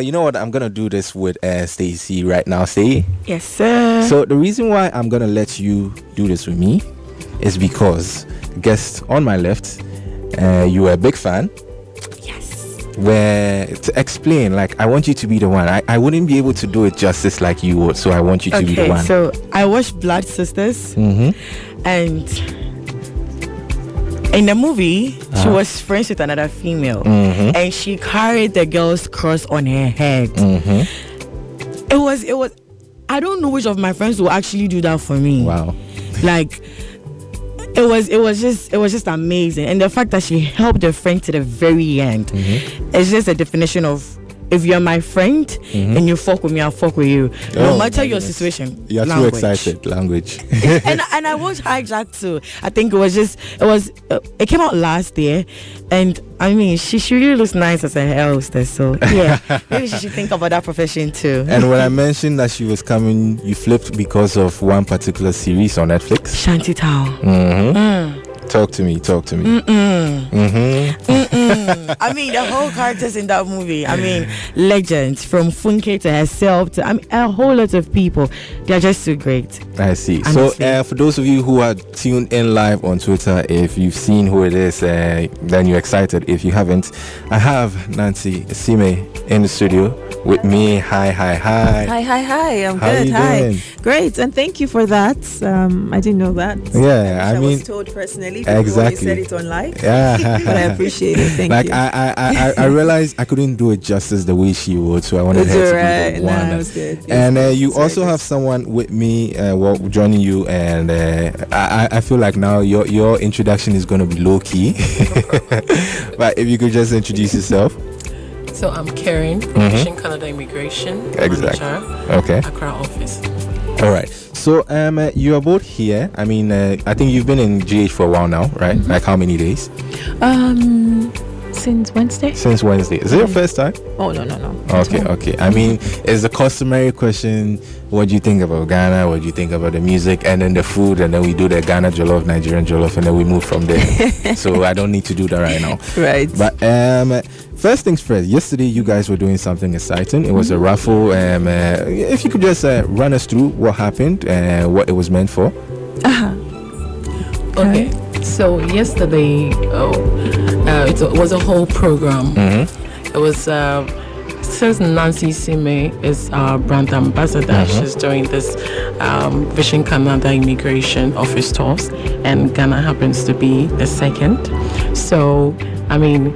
You know what? I'm gonna do this with Stacy right now. Say yes, sir. So the reason why I'm gonna let you do this with me is because guest on my left, you were a big fan. Yes. Where to explain, like I want you to be the one. I wouldn't be able to do it justice like you would, so I want you to be the one. So I watched Blood Sisters, and in the movie, she was friends with another female, and she carried the girl's cross on her head. It was. I don't know which of my friends will actually do that for me. Wow. Like, it was just amazing, and the fact that she helped her friend to the very end, it's just a definition of, if you're my friend and you fuck with me, I'll fuck with you. No matter your situation. You're too excited. Language. and I watched Hijack too. I think it came out last year, and I mean, she really looks nice as a hair hostess. So yeah, maybe she should think about that profession too. And when I mentioned that she was coming, you flipped because of one particular series on Netflix. Shanty Town. Talk to me. I mean, the whole characters in that movie, I mean, legends, from Funke to herself to, I mean, a whole lot of people. They're just so great. I see. Honestly. So for those of you who are tuned in live on Twitter, if you've seen who it is, then you're excited. If you haven't, I have Nancy Isime in the studio with me. Hi. I'm How good. you Hi. doing? Great, and thank you for that. I didn't know that. Yeah, I mean, was told personally before exactly. you said it on live. Yeah. But I appreciate it. Thank like you. I realized I couldn't do it justice the way she would, so I wanted her to be the one. That was good. And you also have someone with me, joining you, and I feel like now your introduction is going to be low key. But if you could just introduce yourself. So I'm Karen, Vision Canada Immigration Exactly. Manager, Okay. Accra office. All right. So you are both here. I mean, I think you've been in GH for a while now, right? Like how many days? Since Wednesday. Since Wednesday. Is it your first time? Oh no. Okay. I mean, it's the customary question. What do you think about Ghana? What do you think about the music? And then the food, and then we do the Ghana jollof, Nigerian jollof, and then we move from there. So I don't need to do that right now. Right. But first things first. Yesterday, you guys were doing something exciting. It was a raffle. If you could just run us through what happened and what it was meant for. Okay. So yesterday, it was a whole program. It was since Nancy Sime is our brand ambassador, she's doing this Vision Canada Immigration Office tours, and Ghana happens to be the second. So, I mean,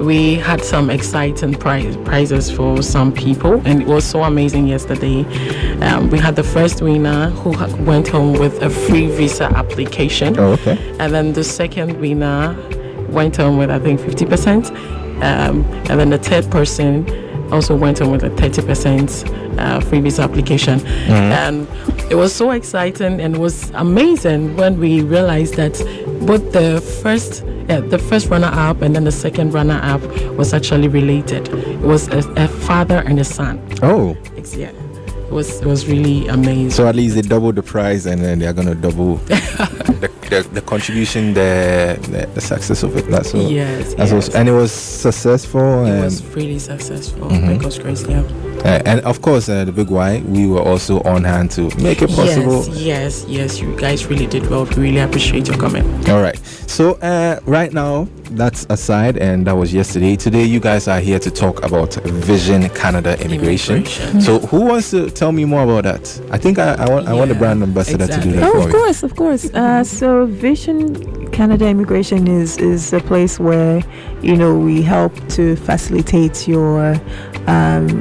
we had some exciting prizes for some people, and it was so amazing yesterday. We had the first winner who went home with a free visa application. Oh, okay. And then the second winner went home with, I think, 50%. And then the third person also went home with a 30% free visa application. And it was so exciting, and it was amazing when we realized that both the first runner-up and then the second runner-up was actually related. It was a father and a son. Oh. Yeah. It was really amazing. So at least they doubled the prize, and then they're gonna double the contribution, the success of it. That's all. Yes. Also, and it was successful. It was really successful. Because Grace, yeah. And of course, the big Y, we were also on hand to make it possible. Yes. You guys really did well. We really appreciate your comment. All right. So right now, that's aside, and that was yesterday. Today, you guys are here to talk about Vision Canada Immigration. So who wants to tell me more about that? I think I want the brand ambassador to do that for me. Of course. So Vision Canada Immigration is a place where, we help to facilitate your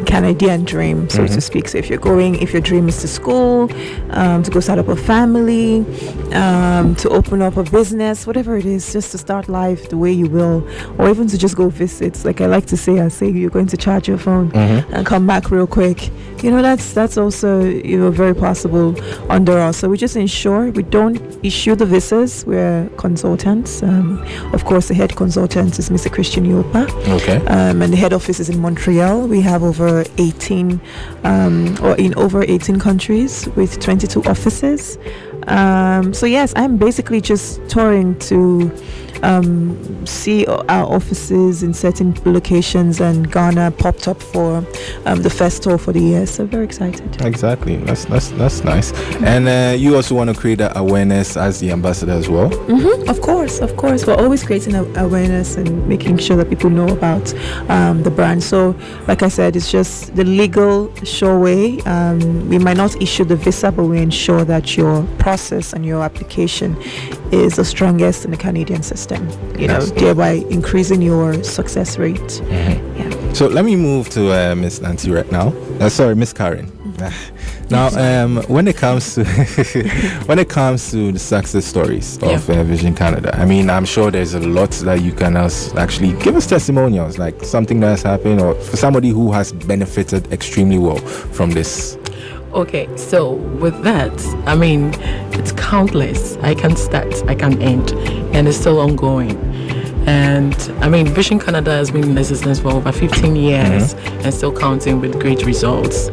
Canadian dream, so to speak. So if your dream is to school, to go start up a family, to open up a business, whatever it is, just to start life the way you will, or even to just go visit. Like I like to say, you're going to charge your phone and come back real quick. That's also very possible under us. So we just ensure we don't issue the visas. We're consultants. Of course, the head consultant is Mr. Christian Yopa. Okay. And the head office is in Montreal. We have over 18 countries with 22 offices. So yes, I'm basically just touring to see our offices in certain locations, and Ghana popped up for the first tour for the year. So very excited. Exactly. That's nice. And you also want to create that awareness as the ambassador as well. Of course. We're always creating awareness and making sure that people know about the brand. So, like I said, it's just the legal sure way. We might not issue the visa, but we ensure that your process and your application is the strongest in the Canadian system. Thereby increasing your success rate. Yeah. So let me move to Miss Nancy right now. Sorry, Miss Karen. Now, when it comes to the success stories of Vision Canada, I mean, I'm sure there's a lot that you can actually give us testimonials, like something that's happened, or for somebody who has benefited extremely well from this. Okay, so with that, I mean, it's countless. I can start, I can end, and it's still ongoing. And I mean, Vision Canada has been in existence for over 15 years and still counting with great results.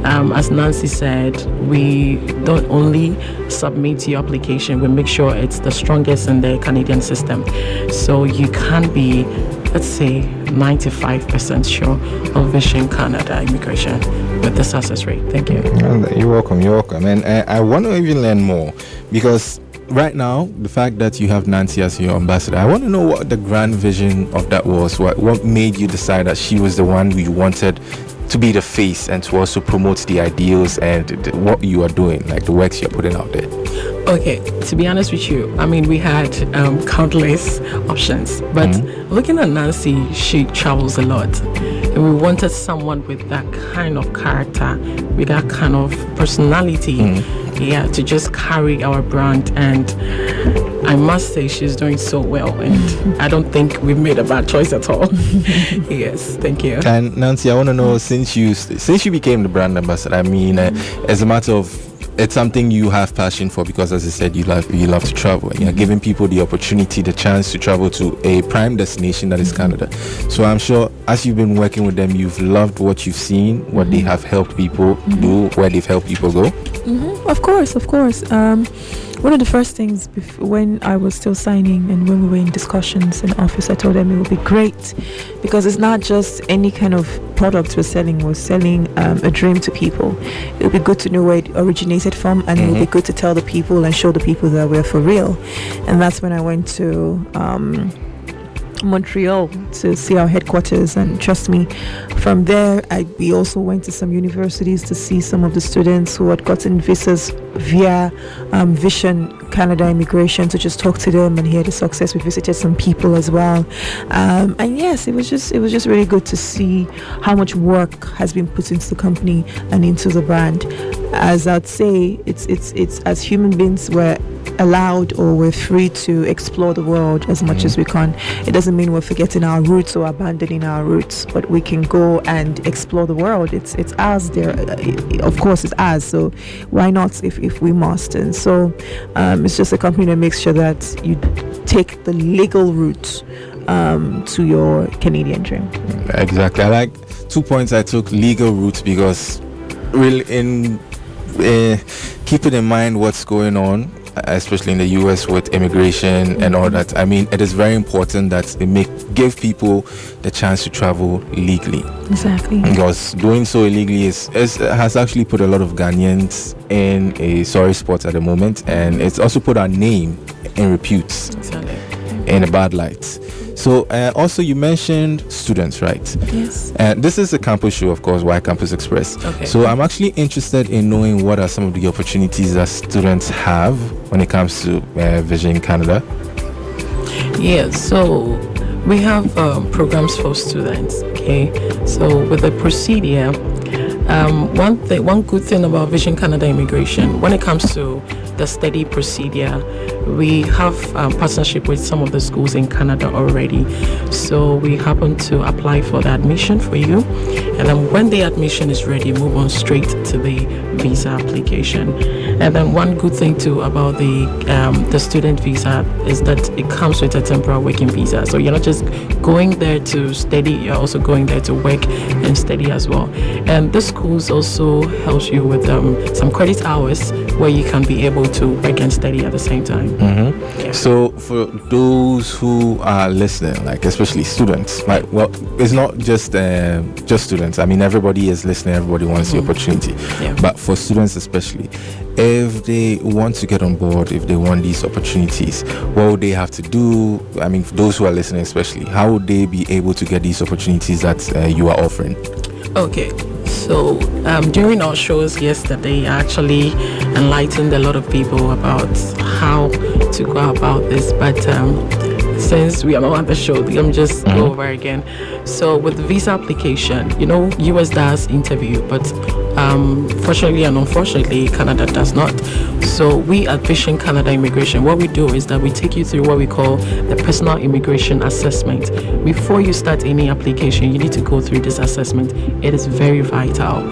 As Nancy said, we don't only submit your application, we make sure it's the strongest in the Canadian system. So you can be, let's say, 95% sure of Vision Canada immigration with the success rate. Thank you. You're welcome. And I want to even learn more, because right now, the fact that you have Nancy as your ambassador, I want to know what the grand vision of that was. What made you decide that she was the one you wanted to be the face and to also promote the ideals and what you are doing, like the works you're putting out there? Okay, to be honest with you, I mean, we had countless options, but looking at Nancy, she travels a lot, and we wanted someone with that kind of character, with that kind of personality, to just carry our brand. And I must say, she's doing so well, and I don't think we've made a bad choice at all. Yes, thank you. And Nancy, I want to know, since you became the brand ambassador, I mean, as a matter of, it's something you have passion for, because as I said, you love to travel, and you're giving people the opportunity, the chance to travel to a prime destination that is Canada. So I'm sure as you've been working with them, you've loved what you've seen, what they have helped people do, where they've helped people go. Of course. One of the first things when I was still signing and when we were in discussions in office, I told them it would be great, because it's not just any kind of product we're selling. We're selling a dream to people. It would be good to know where it originated from, and it would be good to tell the people and show the people that we're for real. And that's when I went to Montreal to see our headquarters, and trust me, from there we also went to some universities to see some of the students who had gotten visas via Vision Canada Immigration, to just talk to them and hear the success. We visited some people as well, and yes, it was just really good to see how much work has been put into the company and into the brand. As I'd say, it's as human beings, we're allowed, or we're free to explore the world as much as we can. It doesn't mean we're forgetting our roots or abandoning our roots, but we can go and explore the world. It's ours there. Of course, it's ours. So why not if we must? And so it's just a company that makes sure that you take the legal route to your Canadian dream. Exactly. I like 2 points I took: legal route, because really in keeping in mind what's going on, especially in the US with immigration and all that. I mean, it is very important that they give people the chance to travel legally. Exactly. Because doing so illegally has actually put a lot of Ghanaians in a sorry spot at the moment, and it's also put our name in repute in a bad light. So also you mentioned students, right? Yes. This is a campus show, of course, Y Campus Express. Okay. So I'm actually interested in knowing what are some of the opportunities that students have when it comes to Vision Canada. Yeah, so we have programs for students. Okay, so with the procedure, one good thing about Vision Canada Immigration, when it comes to the study procedure, we have partnership with some of the schools in Canada already. So we happen to apply for the admission for you, and then when the admission is ready, move on straight to the visa application. And then one good thing too about the student visa is that it comes with a temporary working visa. So you're not just going there to study, you're also going there to work and study as well. And this schools also helps you with some credit hours where you can be able to work and study at the same time. Yeah. So for those who are listening, like especially students, like, well, it's not just students. I mean, everybody is listening. Everybody wants the opportunity. Yeah. But for students especially, if they want to get on board, if they want these opportunities, what would they have to do? I mean, for those who are listening especially, how would they be able to get these opportunities that you are offering? Okay, so during our shows yesterday, I actually enlightened a lot of people about how to go about this, but since we are not on the show, I'm just go over again. So with the visa application, US does interview, but fortunately and unfortunately, Canada does not. So we at Vision Canada Immigration, what we do is that we take you through what we call the personal immigration assessment. Before you start any application, you need to go through this assessment. It is very vital.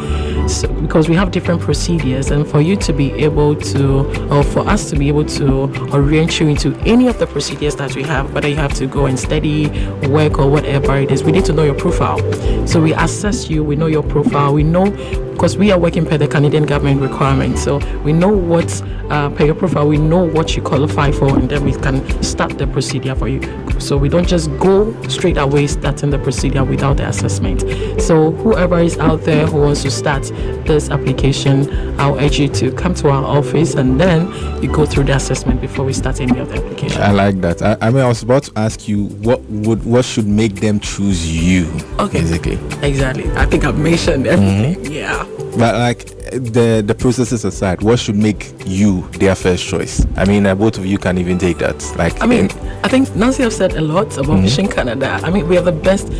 So, because we have different procedures, and for you to be able to, or for us to be able to orient you into any of the procedures that we have, whether you have to go and study, work, or whatever it is, we need to know your profile. So we assess you, we know your profile, we know, because we are working per the Canadian government requirements, so we know what per your profile, we know what you qualify for, and then we can start the procedure for you. So we don't just go straight away starting the procedure without the assessment. So whoever is out there who wants to start this application, I'll urge you to come to our office, and then you go through the assessment before we start any of the application. I like that. I mean, I was about to ask you what should make them choose you. Okay. Basically. Exactly. I think I've mentioned everything. Yeah. But like the processes aside, what should make you their first choice? I mean, both of you can even take that. Like, I mean, I think Nancy have said a lot about Vision Canada. I mean, we are the best.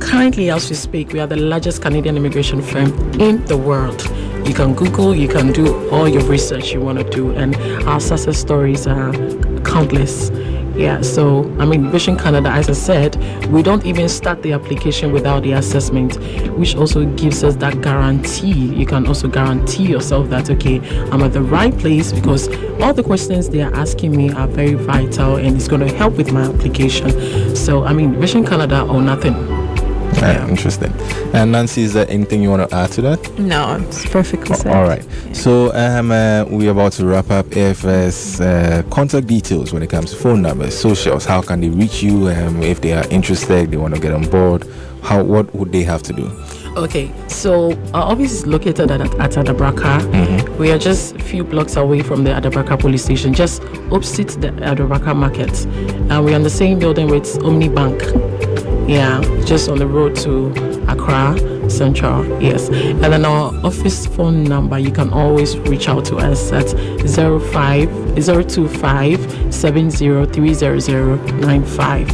Currently, as we speak, we are the largest Canadian immigration firm in the world. You can Google, you can do all your research you want to do, and our success stories are countless. Yeah, so I mean, Vision Canada, as I said, we don't even start the application without the assessment, which also gives us that guarantee. You can also guarantee yourself that, okay, I'm at the right place, because all the questions they are asking me are very vital and it's going to help with my application. So, I mean, Vision Canada or nothing. Yeah. Interesting. And Nancy, is there anything you want to add to that? No, it's perfectly said. All right. Yeah. So we're about to wrap up. If there's contact details when it comes to phone numbers, socials, how can they reach you? If they are interested, they want to get on board, what would they have to do? Okay, so our office is located at Adabraka. We are just a few blocks away from the Adabraka police station, just opposite the Adabraka market. And we're in the same building with Omni Bank. Yeah, just on the road to Accra Central. Yes. And then our office phone number, you can always reach out to us at 025 7030095.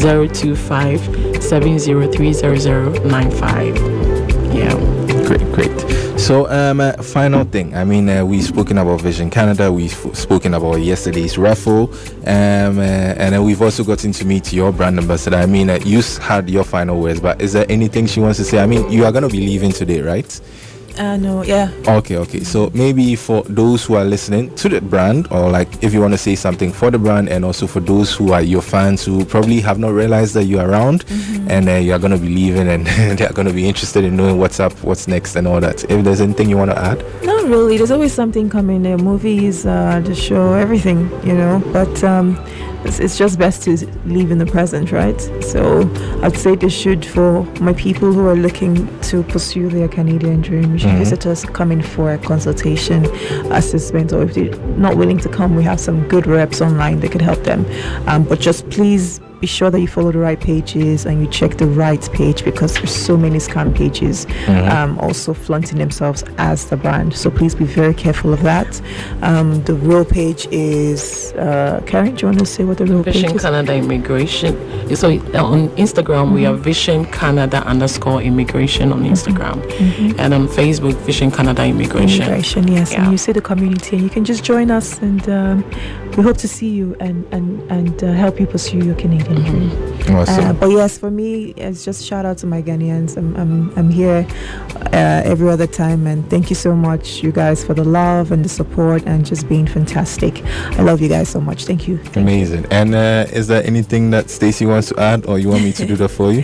025 7030095. Yeah. Great. So, final thing. I mean, we've spoken about Vision Canada. We've spoken about yesterday's raffle, and then we've also gotten to meet your brand ambassador. I mean, you had your final words, but is there anything she wants to say? I mean, you are going to be leaving today, right? No, yeah. Okay. So maybe for those who are listening to the brand, or like if you want to say something for the brand, and also for those who are your fans who probably have not realized that you're around, and you are going to be leaving, and they're going to be interested in knowing what's up, what's next, and all that. If there's anything you want to add? Not really. There's always something coming. The movies, the show, everything, But it's just best to live in the present, right? So I'd say this should, for my people who are looking to pursue their Canadian dream, you should visit us, come in for a consultation, assessment, or if they're not willing to come, we have some good reps online that could help them. But just please be sure that you follow the right pages and you check the right page, because there's so many scam pages also flaunting themselves as the brand. So please be very careful of that. The real page is Karen, do you want to say what the real page is? Vision Canada Immigration. So on Instagram we are Vision Canada _immigration on Instagram, and on Facebook Vision Canada Immigration. Yes. And you see the community, and you can just join us, and we hope to see you and help you pursue your Canadian Thank you. Awesome. But yes, for me, it's just shout out to my Ghanaians. I'm here every other time, and thank you so much, you guys, for the love and the support and just being fantastic. I love you guys so much. Thank you. Amazing. And is there anything that Stacey wants to add, or you want me to do that for you?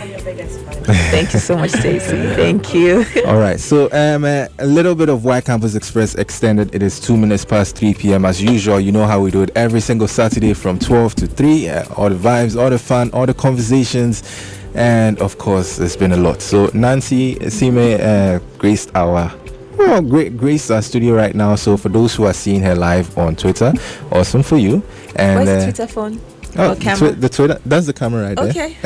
Thank you so much, Stacey. Thank you. All right. So a little bit of Y Campus Express extended. It is 2 minutes past 3 p.m. as usual. You know how we do it every single Saturday from 12 to 3. All the vibes, all the fun, all the conversations, and of course, there's been a lot. So Nancy Isime graced our studio right now. So for those who are seeing her live on Twitter, awesome for you. And where's the Twitter phone? Oh, the Twitter. That's the camera right there. Okay.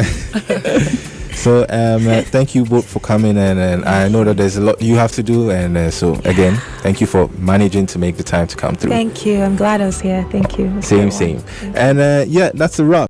So thank you both for coming, and I know that there's a lot you have to do, and so again, thank you for managing to make the time to come through. Thank you. I'm glad I was here. Thank you. Same. And yeah, that's a wrap.